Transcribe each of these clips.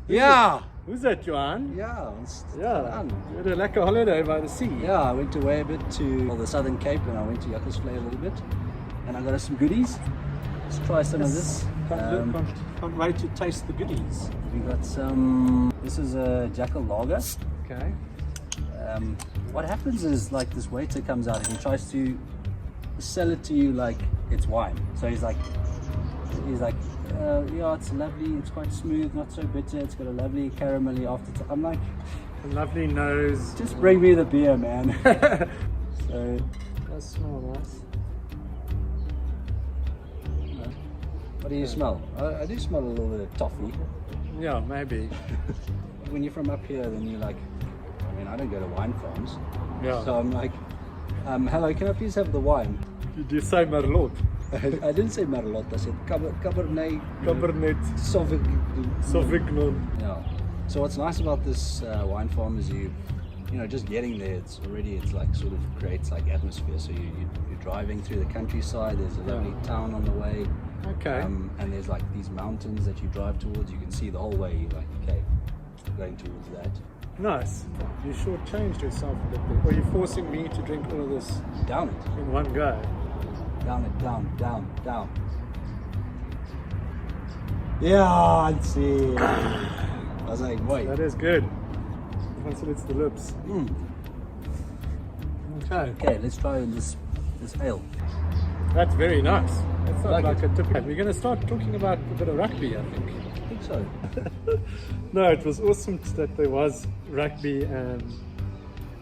Ja. Who's that, Johan? Ja, ons Yeah. You had a lekker holiday by the sea. Yeah, I went away a bit to the Southern Cape and I went to Jakkalsvlei a little bit. And I got us some goodies. Let's try some of this. Can't wait to taste the goodies. We got some, this is a Jakkalsvlei. Okay. What happens is, like, this waiter comes out and he tries to sell it to you like it's wine. So he's like, yeah, it's lovely, it's quite smooth, not so bitter, it's got a lovely caramelly aftertaste. I'm like, A lovely nose. just bring me the beer, man. So, That smells nice. what do you smell? I do smell a little bit of toffee. Yeah, maybe. When you're from up here, then you're like, I mean, I don't go to wine farms. Yeah. So I'm like, hello, can I please have the wine? Did you say Merlot? I didn't say Merlot, I said Cabernet Cabernet Sauvignon. Yeah. So what's nice about this wine farm is you know, just getting there, it's like sort of creates like atmosphere. So you're driving through the countryside, there's a lovely town on the way. Okay. And there's like these mountains that you drive towards, you can see the whole way, you're like, okay, going towards that. Nice. You shortchanged yourself a bit there. Or you're forcing me to drink all of this Down it. in one go. Down it, down. Yeah, I see. I was like, wait. That is good. Once it hits the lips. Okay. Okay, let's try this ale. That's very nice. That's not Like like it. a typical. We're going to start talking about a bit of rugby, I think. I think so. No, it was awesome that there was rugby and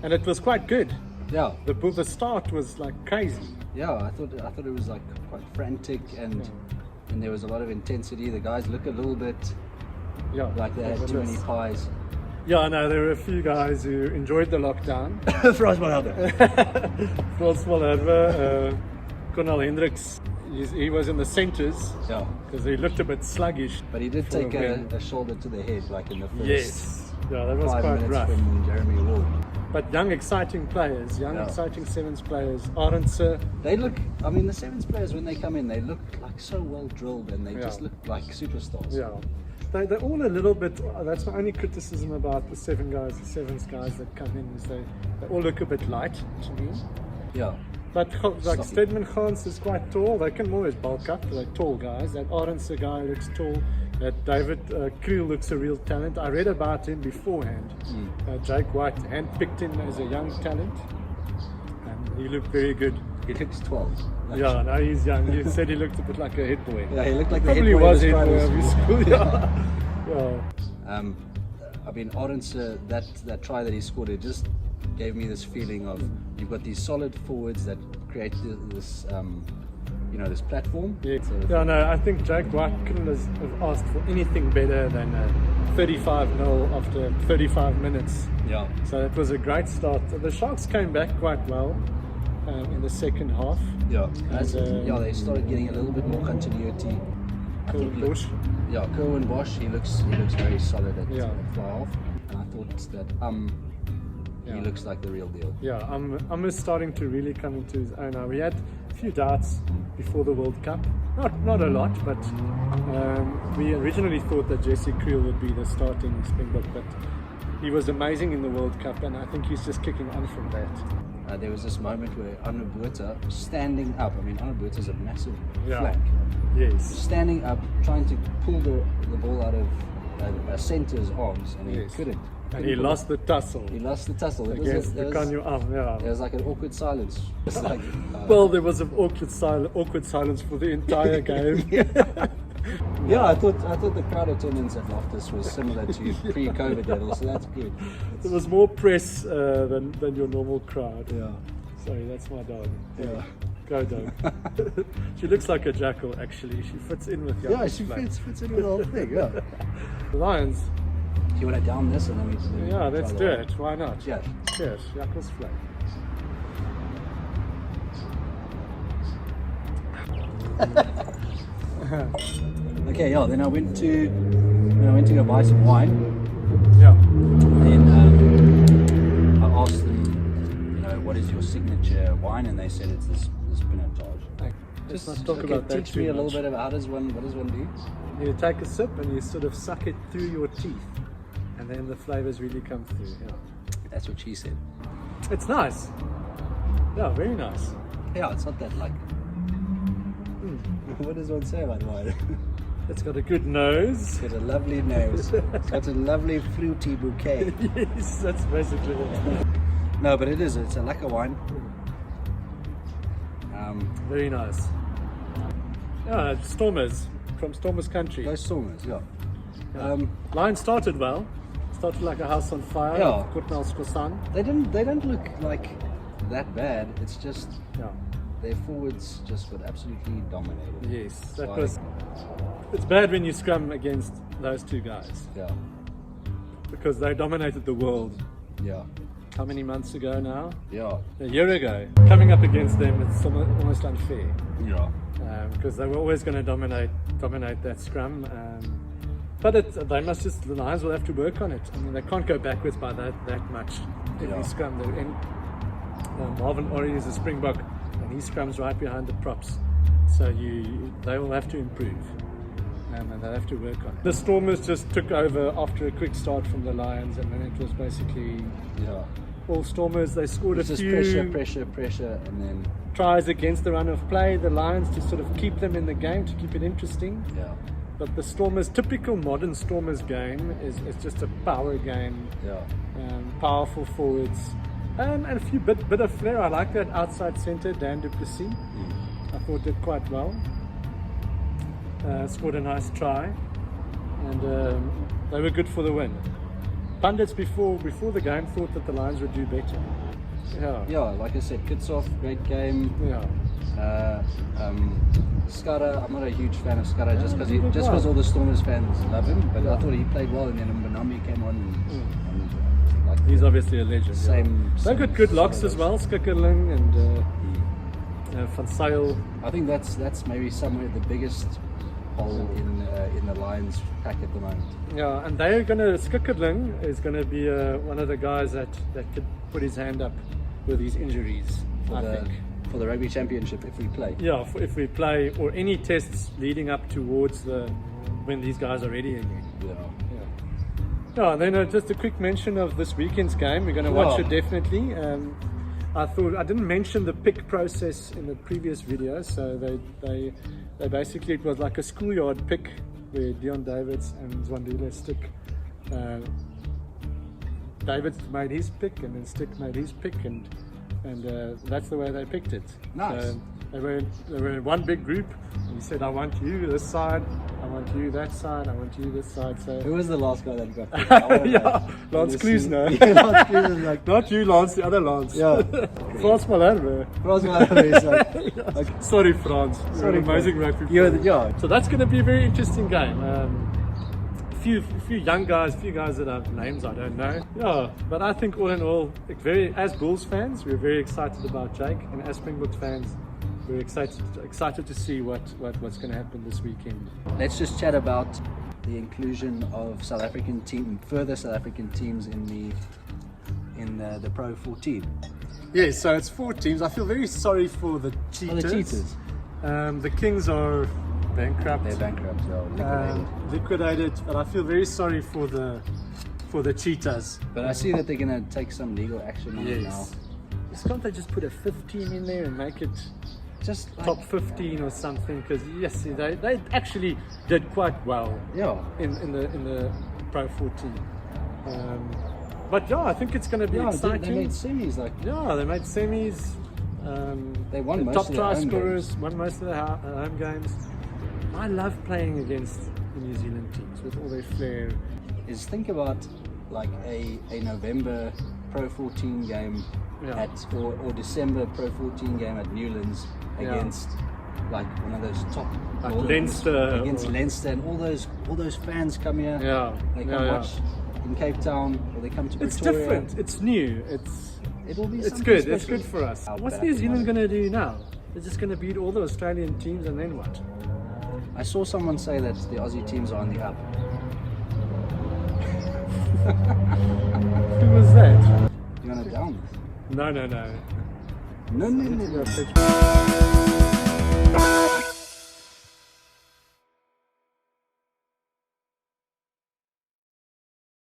it was quite good. Yeah, The start was like crazy. yeah. I thought it was like quite frantic and there was a lot of intensity. The guys look a little bit Yeah, like they had too many pies. Yeah, no, there were a few guys who enjoyed the lockdown. Frans van Helder. Frans van Helder, Cornel Hendricks, he was in the centres Yeah, because he looked a bit sluggish. but he did for take win. a shoulder to the head, like in the first Yes, yeah, that was 5 quite minutes rough. from Jeremy Wall. But young, exciting players, Yeah. exciting sevens players. Arendse, They look, I mean, the sevens players when they come in, they look like so well drilled and they Yeah. just look like superstars. yeah. They're all a little bit, that's my only criticism about the sevens guys that come in, is they all look a bit light to me. Yeah. But like Sloppy. Stedman Gans is quite tall. They can always bulk up. They're tall guys. That Arendse guy looks tall. That David Kriel looks a real talent. I read about him beforehand. Jake White handpicked him as a young talent, and he looked very good. He looks 12. Yeah, no, he's young. You said he looked a bit like a head boy. Yeah, he looked like Probably the head boy was of head the boy of Spiders. his school. Yeah. Yeah. I mean, Arendse, that try that he scored, it just gave me this feeling of you've got these solid forwards that create this, this platform. Yeah. sort of Yeah, thing. no, I think Jake White couldn't have asked for anything better than a 35-0 after 35 minutes. Yeah. So it was a great start. The Sharks came back quite well in the second half. Yeah. As, And, yeah, they started getting a little bit more continuity. I thought he looked- Bush. Yeah, Kerwin Bosch, he looks very solid at Yeah. fly off. And I thought that he Yeah. looks like the real deal. Yeah, I'm starting to really come into his own now. We had a few doubts before the World Cup. Not a lot, but we originally thought that Jesse Kriel would be the starting Springbok, but he was amazing in the World Cup, and I think he's just kicking on from that. There was this moment where Anubuta standing up. I mean, Anubuta is a massive Yeah. flank. Yes. Standing up, trying to pull the ball out of a centre's arms, and he Yes. couldn't. And he lost the tussle He lost the tussle. It against the was, Kanyu arm, yeah. there was like an awkward silence. It's like, Well, there was an awkward silence for the entire game. yeah, I thought the crowd attendance at Loftus was similar to pre-COVID levels, so that's good. There was more press than your normal crowd. Yeah. Sorry, that's my dog. Yeah. Go dog. She looks like a jackal actually. She fits in with Yeah, she fits in with the whole thing. Yeah. Lions. You want to down this and then we Yeah, try let's the do one? it. Why not? Cheers. Cheers. Jakkalsvlei. Okay, yeah. Then I went to go buy some wine. Yeah. Then I asked them, what is your signature wine, and they said it's this Pinotage. Let's not talk Okay, about that teach too me a much. little bit about what does one do? You take a sip and you sort of suck it through your teeth, and then the flavors really come through. Yeah. That's what she said. It's nice. Yeah, very nice. Yeah, it's not that like. What does one say about wine? It's got a good nose. It's got a lovely nose. It's got a lovely fruity bouquet. Yes, that's basically it. No, but it's a lekker wine. Very nice. Yeah, Stormers from Stormers country. Those Stormers, yeah. Line started well. Started like a house on fire. Yeah. Yeah. They don't look like that bad. It's just Yeah. their forwards just got absolutely dominated. Yes, that Like- was. It's bad when you scrum against those two guys Yeah, because they dominated the world. yeah, How many months ago now? yeah, A year ago. Coming up against them, it's almost unfair yeah. because they were always going to dominate that scrum. But they must just, the Lions will have to work on it. I mean, they can't go backwards by that much. Every Yeah. scrum they're in. Marvin Ori is a Springbok, and he scrums right behind the props. So they will have to improve, and they'll have to work on it. The Stormers just took over after a quick start from the Lions, and then it was basically Yeah. all Stormers. They scored It's a just few pressure, and then tries against the run of play. The Lions to sort of keep them in the game, to keep it interesting. yeah, But the Stormers, typical modern Stormers game is just a power game, yeah, powerful forwards, and a few bit of flair. I like that outside centre, Dan du Plessis. I thought did quite well. Scored a nice try, and they were good for the win. Pundits before the game thought that the Lions would do better. Yeah, yeah. Like I said, Kitshoff, great game. yeah. Skara, I'm not a huge fan of Skara just he did because well. all the Stormers fans love him, but Yeah. I thought he played well, and then Mbanami came on and like He's obviously a legend. same. They've got good locks as well, Skikkerling and Van Zyl. I think that's maybe somewhere the biggest hole in the Lions pack at the moment. Yeah, and Skikkerling is gonna be one of the guys that could put his hand up with his injuries. I think. For the rugby championship, if we play. Yeah, if we play or any tests leading up towards when these guys are ready again. Yeah. Yeah, and then just a quick mention of this weekend's game. We're going to watch Yeah. it definitely. I thought I didn't mention the pick process in the previous video, so they basically, it was like a schoolyard pick where Dion Davids and Zwandile Stick. Davids made his pick, and then Stick made his pick, and that's the way they picked it. Nice. So they were in one big group, and he said, "I want you this side, I want you that side, I want you this side." So Who was the last guy that got picked? yeah, Lance Klusener. Yeah, Lance Klusener, like, Not you, Lance, the other Lance. yeah. Frans Malherbe. Sorry, Frans. You're Sorry, an amazing Frans. rugby Yeah, player. yeah. So that's going to be a very interesting game. Few young guys, few guys that have names I don't know. Yeah, but I think all in all, as Bulls fans, we're very excited about Jake, and as Springboks fans, we're excited to see what's going to happen this weekend. Let's just chat about the inclusion of further South African teams in the Pro 14. Yes, so it's 4 teams. I feel very sorry for the Cheetahs. Oh, the Cheetahs. The Kings are bankrupt. They're bankrupt, so Liquidated, but I feel very sorry for the Cheetahs. But I see that they're going to take some legal action on it now. Yes. Can't they just put a 15 in there and make it Just like, top 15 or something? Because yes, they actually did quite well yeah. in the Pro 14. But yeah, I think it's going to be exciting. They made semis, like Yeah, they made semis. They won the most top of their try home scorers games. won most of the home games. I love playing against the New Zealand teams with all their flair. is think about like a November Pro 14 game Yeah. or December Pro 14 game at Newlands Yeah. against like one of those top Like Bulls, Leinster against or- Leinster, and all those fans come here. Yeah, They come yeah, watch in Cape Town, or they come to It's Pretoria. different. It's new. It'll be It's something good. special. It's good for us. I'll What's back New them Zealand on it. going to do now? They're just going to beat all the Australian teams, and then what? I saw someone say that the Aussie teams are on the up. Who was that? You want to down? No. No. It's